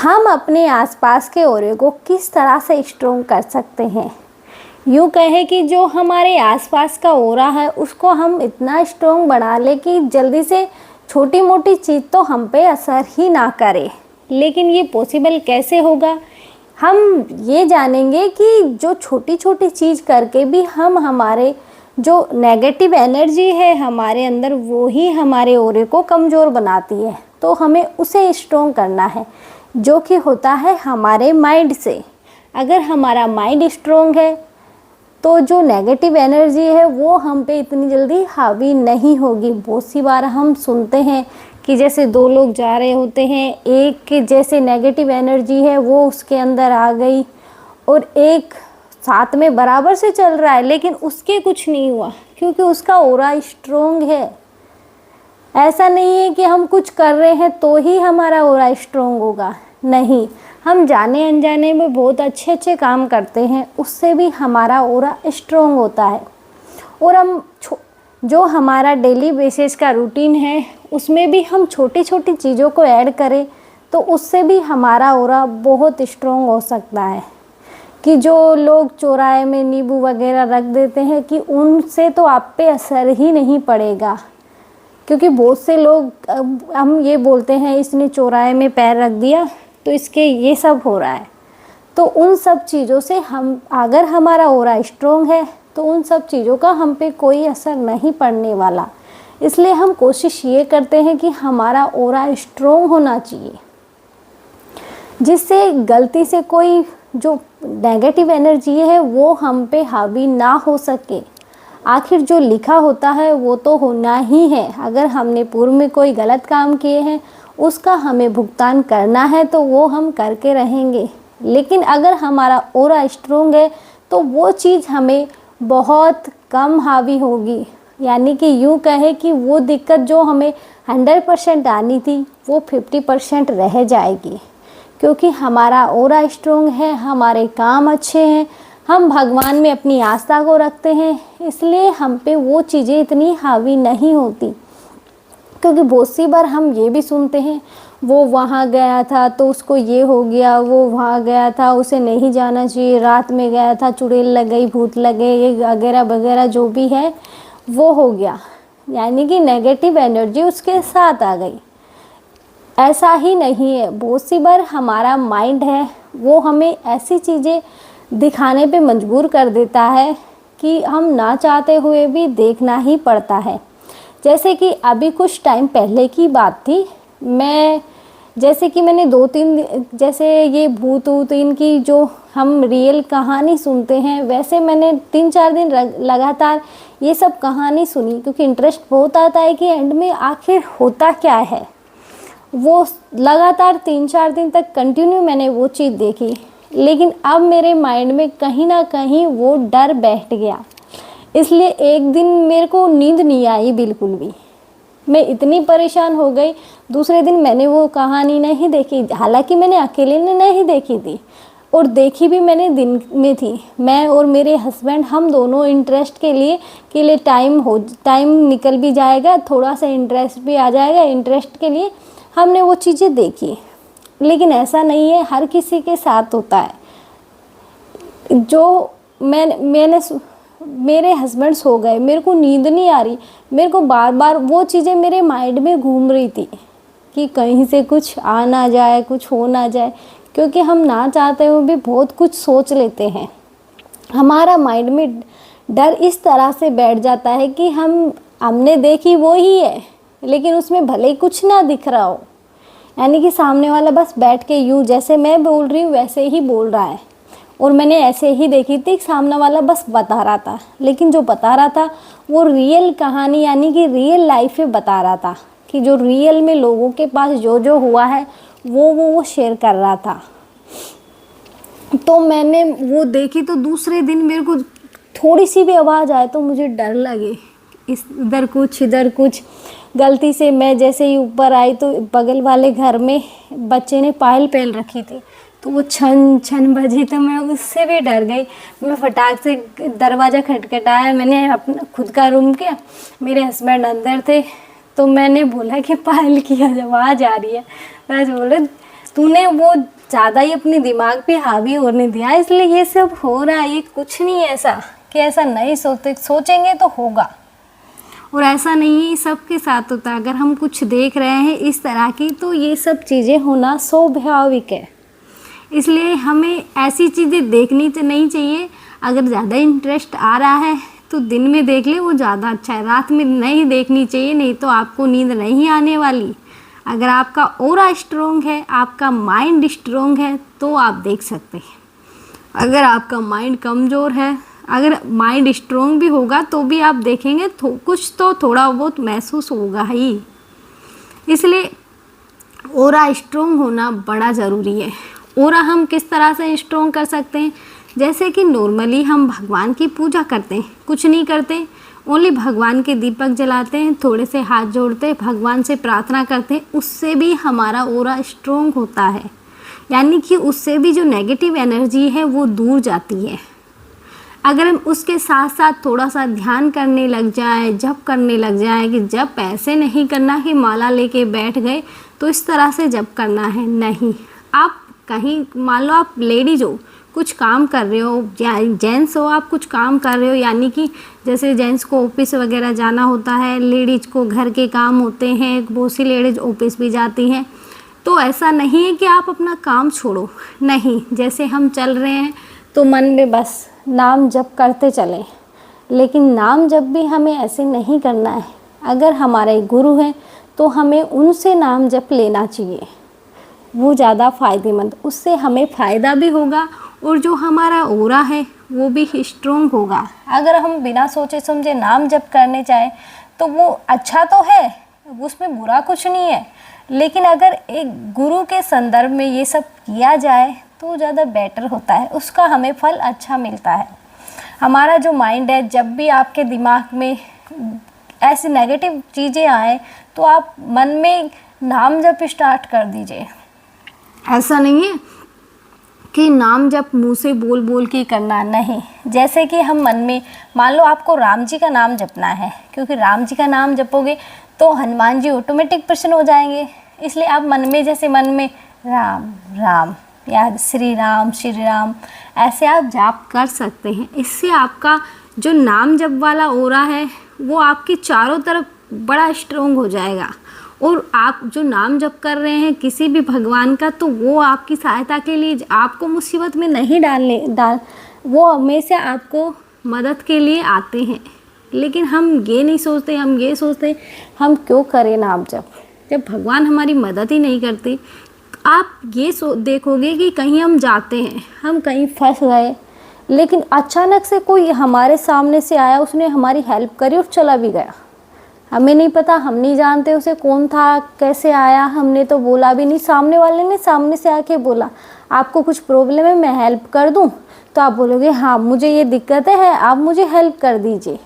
हम अपने आसपास के ओरे को किस तरह से स्ट्रॉन्ग कर सकते हैं? यूँ कहें कि जो हमारे आसपास का ओरा है उसको हम इतना स्ट्रॉन्ग बना लें कि जल्दी से छोटी मोटी चीज़ तो हम पे असर ही ना करे। लेकिन ये पॉसिबल कैसे होगा? हम ये जानेंगे कि जो छोटी छोटी चीज़ करके भी हम हमारे जो नेगेटिव एनर्जी है हमारे अंदर वो ही हमारे ओरे को कमज़ोर बनाती है। तो हमें उसे स्ट्रॉन्ग करना है, जो कि होता है हमारे माइंड से। अगर हमारा माइंड स्ट्रॉन्ग है तो जो नेगेटिव एनर्जी है वो हम पे इतनी जल्दी हावी नहीं होगी। बहुत सी बार हम सुनते हैं कि जैसे दो लोग जा रहे होते हैं, एक के जैसे नेगेटिव एनर्जी है वो उसके अंदर आ गई और एक साथ में बराबर से चल रहा है लेकिन उसके कुछ नहीं हुआ क्योंकि उसका ओरा स्ट्रॉन्ग है। ऐसा नहीं है कि हम कुछ कर रहे हैं तो ही हमारा ओरा स्ट्रॉन्ग होगा, नहीं। हम जाने अनजाने में बहुत अच्छे अच्छे काम करते हैं, उससे भी हमारा ओरा स्ट्रॉन्ग होता है। और हम जो हमारा डेली बेसिस का रूटीन है उसमें भी हम छोटी छोटी चीज़ों को ऐड करें तो उससे भी हमारा ओरा बहुत स्ट्रॉन्ग हो सकता है। कि जो लोग चौराहे में नींबू वगैरह रख देते हैं कि उनसे तो आप पे असर ही नहीं पड़ेगा, क्योंकि बहुत से लोग हम ये बोलते हैं इसने चौराहे में पैर रख दिया तो इसके ये सब हो रहा है। तो उन सब चीज़ों से हम अगर हमारा ओरा स्ट्रॉन्ग है तो उन सब चीज़ों का हम पे कोई असर नहीं पड़ने वाला। इसलिए हम कोशिश ये करते हैं कि हमारा ओरा स्ट्रॉन्ग होना चाहिए, जिससे गलती से कोई जो नेगेटिव एनर्जी है वो हम पे हावी ना हो सके। आखिर जो लिखा होता है वो तो होना ही है। अगर हमने पूर्व में कोई गलत काम किए हैं उसका हमें भुगतान करना है तो वो हम करके रहेंगे। लेकिन अगर हमारा ओरा स्ट्रॉन्ग है तो वो चीज़ हमें बहुत कम हावी होगी। यानी कि यूँ कहे कि वो दिक्कत जो हमें 100% आनी थी वो 50% रह जाएगी, क्योंकि हमारा ओरा स्ट्रॉन्ग है, हमारे काम अच्छे हैं, हम भगवान में अपनी आस्था को रखते हैं, इसलिए हम पे वो चीज़ें इतनी हावी नहीं होती। क्योंकि बहुत सी बार हम ये भी सुनते हैं वो वहाँ गया था तो उसको ये हो गया, वो वहाँ गया था उसे नहीं जाना चाहिए, रात में गया था चुड़ैल लग गई, भूत लगे, ये वगैरह वगैरह जो भी है वो हो गया। यानी कि नेगेटिव एनर्जी उसके साथ आ गई। ऐसा ही नहीं है। बहुत सी बार हमारा माइंड है वो हमें ऐसी चीज़ें दिखाने पे मजबूर कर देता है कि हम ना चाहते हुए भी देखना ही पड़ता है। जैसे कि अभी कुछ टाइम पहले की बात थी, जैसे कि मैंने 2-3 जैसे ये भूत ऊत इनकी जो हम रियल कहानी सुनते हैं वैसे मैंने 3-4 दिन लगातार ये सब कहानी सुनी, क्योंकि इंटरेस्ट बहुत आता है कि एंड में आखिर होता क्या है। वो लगातार 3-4 दिन तक कंटिन्यू मैंने वो चीज़ देखी, लेकिन अब मेरे माइंड में कहीं ना कहीं वो डर बैठ गया। इसलिए एक दिन मेरे को नींद नहीं आई बिल्कुल भी, मैं इतनी परेशान हो गई। दूसरे दिन मैंने वो कहानी नहीं देखी, हालांकि मैंने अकेले ने नहीं देखी थी और देखी भी मैंने दिन में थी। मैं और मेरे हस्बैंड हम दोनों इंटरेस्ट के लिए टाइम निकल भी जाएगा, थोड़ा सा इंटरेस्ट भी आ जाएगा, इंटरेस्ट के लिए हमने वो चीज़ें देखी। लेकिन ऐसा नहीं है, हर किसी के साथ होता है। जो मेरे हस्बैंड सो गए, मेरे को नींद नहीं आ रही, मेरे को बार बार वो चीज़ें मेरे माइंड में घूम रही थी कि कहीं से कुछ आ ना जाए, कुछ हो ना जाए, क्योंकि हम ना चाहते हुए भी बहुत कुछ सोच लेते हैं। हमारा माइंड में डर इस तरह से बैठ जाता है कि हमने देखी वो ही है, लेकिन उसमें भले ही कुछ ना दिख रहा हो। यानी कि सामने वाला बस बैठ के यूँ जैसे मैं बोल रही हूँ वैसे ही बोल रहा है, और मैंने ऐसे ही देखी थी, सामने वाला बस बता रहा था, लेकिन जो बता रहा था वो रियल कहानी यानी कि रियल लाइफ में बता रहा था, कि जो रियल में लोगों के पास जो जो हुआ है वो शेयर कर रहा था। तो मैंने वो देखी तो दूसरे दिन मेरे को थोड़ी सी भी आवाज़ आए तो मुझे डर लगे, इधर कुछ। गलती से मैं जैसे ही ऊपर आई तो बगल वाले घर में बच्चे ने पायल पहन रखी थी, तो वो छन बजी तो मैं उससे भी डर गई। मैं फटाक से दरवाज़ा खटखटाया, मैंने अपना खुद का रूम किया, मेरे हस्बैंड अंदर थे, तो मैंने बोला कि पायल की आवाज़ आ रही है। बस बोले तूने वो ज़्यादा ही अपने दिमाग पे हावी होने दिया, इसलिए ये सब हो रहा है। ये कुछ नहीं है ऐसा कि ऐसा नहीं सोचेंगे तो होगा। और ऐसा नहीं है, सबके साथ होता है। अगर हम कुछ देख रहे हैं इस तरह की, तो ये सब चीज़ें होना स्वाभाविक है। इसलिए हमें ऐसी चीज़ें देखनी तो नहीं चाहिए। अगर ज़्यादा इंटरेस्ट आ रहा है तो दिन में देख ले, वो ज़्यादा अच्छा है। रात में नहीं देखनी चाहिए, नहीं तो आपको नींद नहीं आने वाली। अगर आपका ऑरा स्ट्रोंग है, आपका माइंड स्ट्रोंग है, तो आप देख सकते हैं। अगर आपका माइंड कमज़ोर है, अगर माइंड स्ट्रोंग भी होगा तो भी आप देखेंगे कुछ तो थोड़ा बहुत महसूस होगा ही। इसलिए ऑरा स्ट्रोंग होना बड़ा ज़रूरी है। ऑरा हम किस तरह से स्ट्रोंग कर सकते हैं? जैसे कि नॉर्मली हम भगवान की पूजा करते हैं, कुछ नहीं करते, ओनली भगवान के दीपक जलाते हैं, थोड़े से हाथ जोड़ते हैं, भगवान से प्रार्थना करते हैं, उससे भी हमारा ऑरा स्ट्रोंग होता है। यानी कि उससे भी जो नेगेटिव एनर्जी है वो दूर जाती है। अगर हम उसके साथ साथ थोड़ा सा ध्यान करने लग जाए, जप करने लग जाए, कि जप ऐसे नहीं करना कि माला लेके बैठ गए तो इस तरह से जप करना है, नहीं। आप कहीं मान लो आप लेडीज हो, कुछ काम कर रहे हो, या जेंट्स हो, आप कुछ काम कर रहे हो, यानी कि जैसे जेंट्स को ऑफिस वगैरह जाना होता है, लेडीज को घर के काम होते हैं, बहुत सी लेडीज ऑफिस भी जाती हैं। तो ऐसा नहीं है कि आप अपना काम छोड़ो, नहीं। जैसे हम चल रहे हैं तो मन में बस नाम जप करते चलें, लेकिन नाम जप भी हमें ऐसे नहीं करना है। अगर हमारे गुरु हैं तो हमें उनसे नाम जप लेना चाहिए, वो ज़्यादा फ़ायदेमंद, उससे हमें फ़ायदा भी होगा और जो हमारा ऑरा है वो भी स्ट्रोंग होगा। अगर हम बिना सोचे समझे नाम जप करने चाहें तो वो अच्छा तो है, उसमें बुरा कुछ नहीं है, लेकिन अगर एक गुरु के संदर्भ में ये सब किया जाए तो ज़्यादा बेटर होता है, उसका हमें फल अच्छा मिलता है। हमारा जो माइंड है, जब भी आपके दिमाग में ऐसी नेगेटिव चीज़ें आए तो आप मन में नाम जप स्टार्ट कर दीजिए। ऐसा नहीं है कि नाम जप मुंह से बोल बोल के करना, नहीं। जैसे कि हम मन में मान लो आपको राम जी का नाम जपना है, क्योंकि राम जी का नाम जपोगे तो हनुमान जी ऑटोमेटिक प्रसन्न हो जाएंगे। इसलिए आप मन में, जैसे मन में राम राम या श्री राम ऐसे आप जाप कर सकते हैं। इससे आपका जो नाम जप वाला ऑरा है वो आपके चारों तरफ बड़ा स्ट्रोंग हो जाएगा। और आप जो नाम जप कर रहे हैं किसी भी भगवान का, तो वो आपकी सहायता के लिए, आपको मुसीबत में नहीं वो हमेशा आपको मदद के लिए आते हैं। लेकिन हम ये नहीं सोचते, हम ये सोचते हम क्यों करें नाम जप, जब भगवान हमारी मदद ही नहीं करते। आप ये देखोगे कि कहीं हम जाते हैं, हम कहीं फंस गए, लेकिन अचानक से कोई हमारे सामने से आया, उसने हमारी हेल्प करी और चला भी गया। हमें नहीं पता, हम नहीं जानते उसे कौन था, कैसे आया, हमने तो बोला भी नहीं। सामने वाले ने सामने से आके बोला आपको कुछ प्रॉब्लम है, मैं हेल्प कर दूं, तो आप बोलोगे हाँ मुझे ये दिक्कत है, आप मुझे हेल्प कर दीजिए।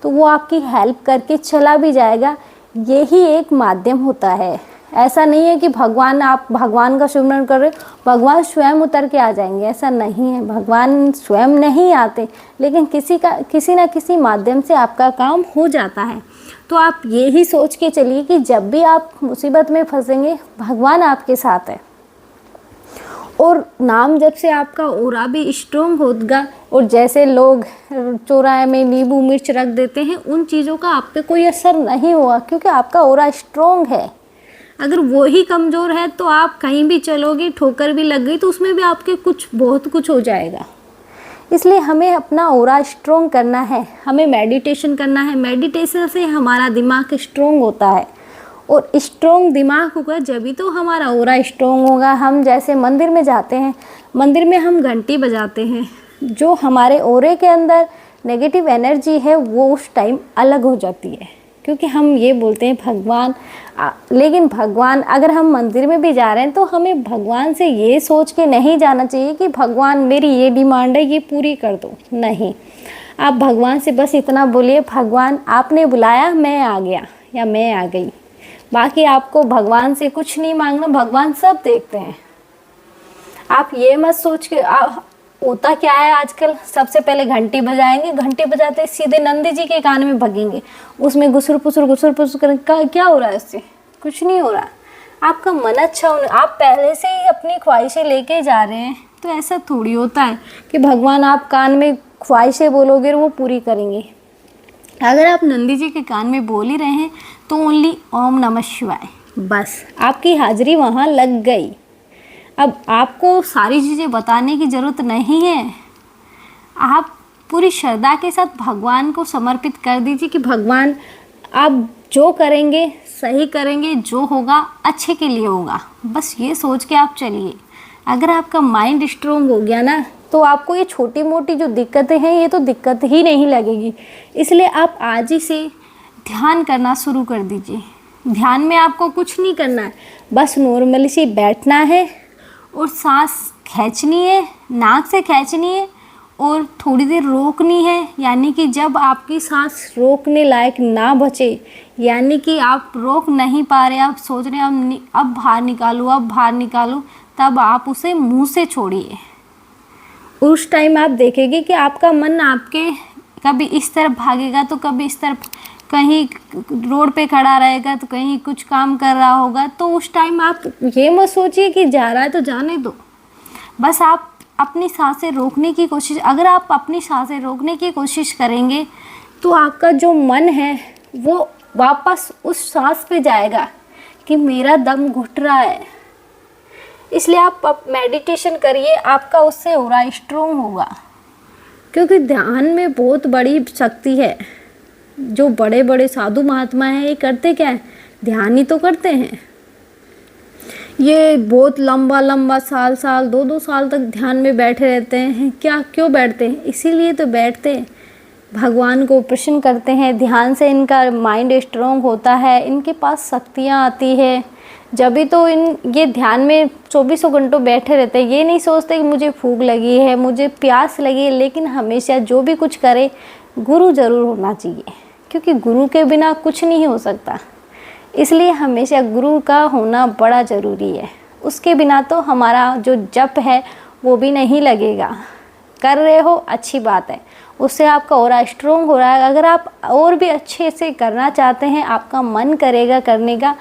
तो वो आपकी हेल्प करके चला भी जाएगा। यही एक माध्यम होता है। ऐसा नहीं है कि भगवान, आप भगवान का सुमिरन कर रहे हो, भगवान स्वयं उतर के आ जाएंगे, ऐसा नहीं है। भगवान स्वयं नहीं आते, लेकिन किसी न किसी माध्यम से आपका काम हो जाता है। तो आप यही सोच के चलिए कि जब भी आप मुसीबत में फंसेंगे, भगवान आपके साथ है। और नाम जब से आपका ऑरा भी स्ट्रोंग होगा। और जैसे लोग चौराहे में नींबू मिर्च रख देते हैं, उन चीज़ों का आप पे कोई असर नहीं होगा, क्योंकि आपका ऑरा स्ट्रोंग है। अगर वो ही कमज़ोर है तो आप कहीं भी चलोगे, ठोकर भी लग गई तो उसमें भी आपके बहुत कुछ हो जाएगा। इसलिए हमें अपना ऑरा स्ट्रोंग करना है, हमें मेडिटेशन करना है। मेडिटेशन से हमारा दिमाग स्ट्रोंग होता है, और स्ट्रोंग दिमाग होगा जब तो हमारा ऑरा स्ट्रोंग होगा। हम जैसे मंदिर में जाते हैं, मंदिर में हम घंटी बजाते हैं, जो हमारे ऑरे के अंदर नेगेटिव एनर्जी है वो उस टाइम अलग हो जाती है, क्योंकि हम ये बोलते हैं भगवान। लेकिन भगवान, अगर हम मंदिर में भी जा रहे हैं तो हमें भगवान से ये सोच के नहीं जाना चाहिए कि भगवान मेरी ये डिमांड है, ये पूरी कर दो। नहीं, आप भगवान से बस इतना बोलिए, भगवान आपने बुलाया, मैं आ गया या मैं आ गई। बाकी आपको भगवान से कुछ नहीं मांगना, भगवान सब देखते हैं। आप ये मत सोच के, होता क्या है आजकल, सबसे पहले घंटी बजाएंगे, घंटी बजाते सीधे नंदी जी के कान में भगेंगे, उसमें गुसर पुसर का क्या हो रहा है, इससे कुछ नहीं हो रहा। आपका मन अच्छा होना, आप पहले से ही अपनी ख्वाहिशें लेके जा रहे हैं, तो ऐसा थोड़ी होता है कि भगवान आप कान में ख्वाहिशें बोलोगे और वो पूरी करेंगे। अगर आप नंदी जी के कान में बोल ही रहे हैं तो ओनली ओम नमः शिवाय, बस आपकी हाजिरी वहाँ लग गई। अब आपको सारी चीज़ें बताने की ज़रूरत नहीं है, आप पूरी श्रद्धा के साथ भगवान को समर्पित कर दीजिए कि भगवान आप जो करेंगे सही करेंगे, जो होगा अच्छे के लिए होगा, बस ये सोच के आप चलिए। अगर आपका माइंड स्ट्रोंग हो गया ना, तो आपको ये छोटी मोटी जो दिक्कतें हैं ये तो दिक्कत ही नहीं लगेगी। इसलिए आप आज ही से ध्यान करना शुरू कर दीजिए। ध्यान में आपको कुछ नहीं करना है, बस नॉर्मली से बैठना है और सांस खींचनी है, नाक से खींचनी है और थोड़ी देर रोकनी है। यानी कि जब आपकी सांस रोकने लायक ना बचे, यानी कि आप रोक नहीं पा रहे, आप सोच रहे हैं अब बाहर निकालो, अब बाहर निकालो, तब आप उसे मुंह से छोड़िए। उस टाइम आप देखेंगे कि आपका मन आपके कभी इस तरफ भागेगा तो कभी इस तरफ, कहीं रोड पे खड़ा रहेगा तो कहीं कुछ काम कर रहा होगा। तो उस टाइम आप ये मत सोचिए कि जा रहा है तो जाने दो, बस आप अपनी सांसें रोकने की कोशिश, अगर आप अपनी सांसें रोकने की कोशिश करेंगे तो आपका जो मन है वो वापस उस सांस पे जाएगा कि मेरा दम घुट रहा है। इसलिए आप मेडिटेशन करिए, आपका उससे ऑरा स्ट्रोंग होगा, क्योंकि ध्यान में बहुत बड़ी शक्ति है। जो बड़े बड़े साधु महात्मा हैं ये करते क्या है, ध्यान ही तो करते हैं। ये बहुत लंबा लंबा साल साल 2-2 साल तक ध्यान में बैठे रहते हैं। क्या क्यों बैठते हैं? इसीलिए तो बैठते हैं, भगवान को प्रसन्न करते हैं। ध्यान से इनका माइंड स्ट्रोंग होता है, इनके पास शक्तियाँ आती है। जब भी तो ये ध्यान में 24 घंटों बैठे रहते हैं। ये नहीं सोचते कि मुझे भूख लगी है, मुझे प्यास लगी है, लेकिन हमेशा जो भी कुछ करे गुरु ज़रूर होना चाहिए, क्योंकि गुरु के बिना कुछ नहीं हो सकता। इसलिए हमेशा गुरु का होना बड़ा ज़रूरी है। उसके बिना तो हमारा जो जप है वो भी नहीं लगेगा। कर रहे हो अच्छी बात है, उससे आपका ऑरा स्ट्रोंग हो रहा है। अगर आप और भी अच्छे से करना चाहते हैं, आपका मन करेगा करने का,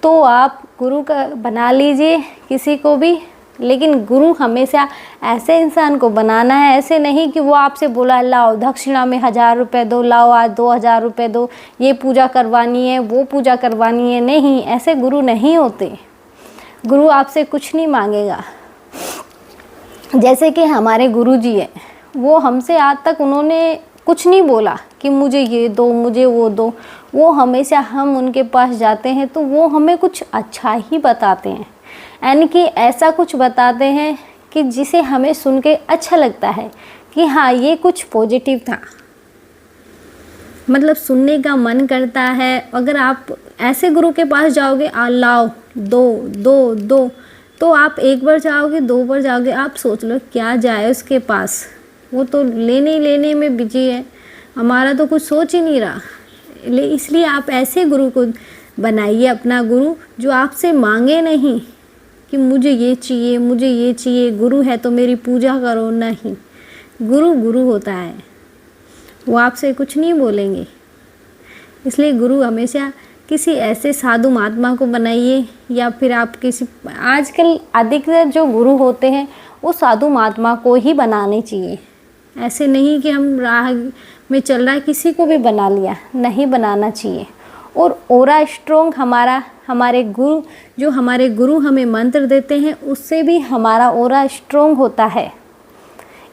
तो आप गुरु का बना लीजिए किसी को भी। लेकिन गुरु हमेशा ऐसे इंसान को बनाना है, ऐसे नहीं कि वो आपसे बोला लाओ दक्षिणा में 1000 रुपये दो, लाओ आज 2000 रुपये दो, ये पूजा करवानी है, वो पूजा करवानी है। नहीं, ऐसे गुरु नहीं होते। गुरु आपसे कुछ नहीं मांगेगा। जैसे कि हमारे गुरु जी हैं, वो हमसे आज तक उन्होंने कुछ नहीं बोला कि मुझे ये दो, मुझे वो दो। वो हमेशा हम उनके पास जाते हैं तो वो हमें कुछ अच्छा ही बताते हैं, यानी कि ऐसा कुछ बताते हैं कि जिसे हमें सुन के अच्छा लगता है कि हाँ ये कुछ पॉजिटिव था, मतलब सुनने का मन करता है। अगर आप ऐसे गुरु के पास जाओगे, लाओ दो दो दो, तो आप एक बार जाओगे, 2 बार जाओगे, आप सोच लो क्या जाए उसके पास, वो तो लेने में बिजी है, हमारा तो कुछ सोच ही नहीं रहा। इसलिए आप ऐसे गुरु को बनाइए अपना गुरु, जो आपसे मांगे नहीं कि मुझे ये चाहिए, मुझे ये चाहिए, गुरु है तो मेरी पूजा करो। नहीं, गुरु गुरु होता है, वो आपसे कुछ नहीं बोलेंगे। इसलिए गुरु हमेशा किसी ऐसे साधु महात्मा को बनाइए, या फिर आप किसी, आजकल अधिकतर जो गुरु होते हैं वो साधु महात्मा को ही बनाने चाहिए। ऐसे नहीं कि हम राह में चल रहा है किसी को भी बना लिया, नहीं बनाना चाहिए। और ऑरा स्ट्रोंग हमारे गुरु, जो हमारे गुरु हमें मंत्र देते हैं, उससे भी हमारा ऑरा स्ट्रोंग होता है।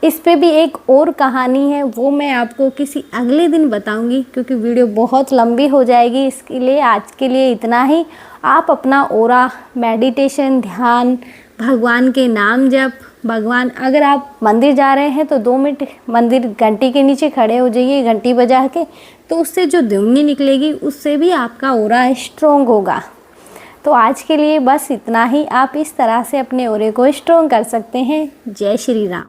इस पे भी एक और कहानी है, वो मैं आपको किसी अगले दिन बताऊंगी, क्योंकि वीडियो बहुत लंबी हो जाएगी। इसके लिए आज के लिए इतना ही। आप अपना ऑरा, मेडिटेशन, ध्यान, भगवान के नाम जप, भगवान, अगर आप मंदिर जा रहे हैं तो 2 मिनट मंदिर घंटी के नीचे खड़े हो जाइए, घंटी बजा के, तो उससे जो ध्वनि निकलेगी उससे भी आपका ऑरा स्ट्रोंग होगा। तो आज के लिए बस इतना ही। आप इस तरह से अपने ऑरे को स्ट्रोंग कर सकते हैं। जय श्री राम।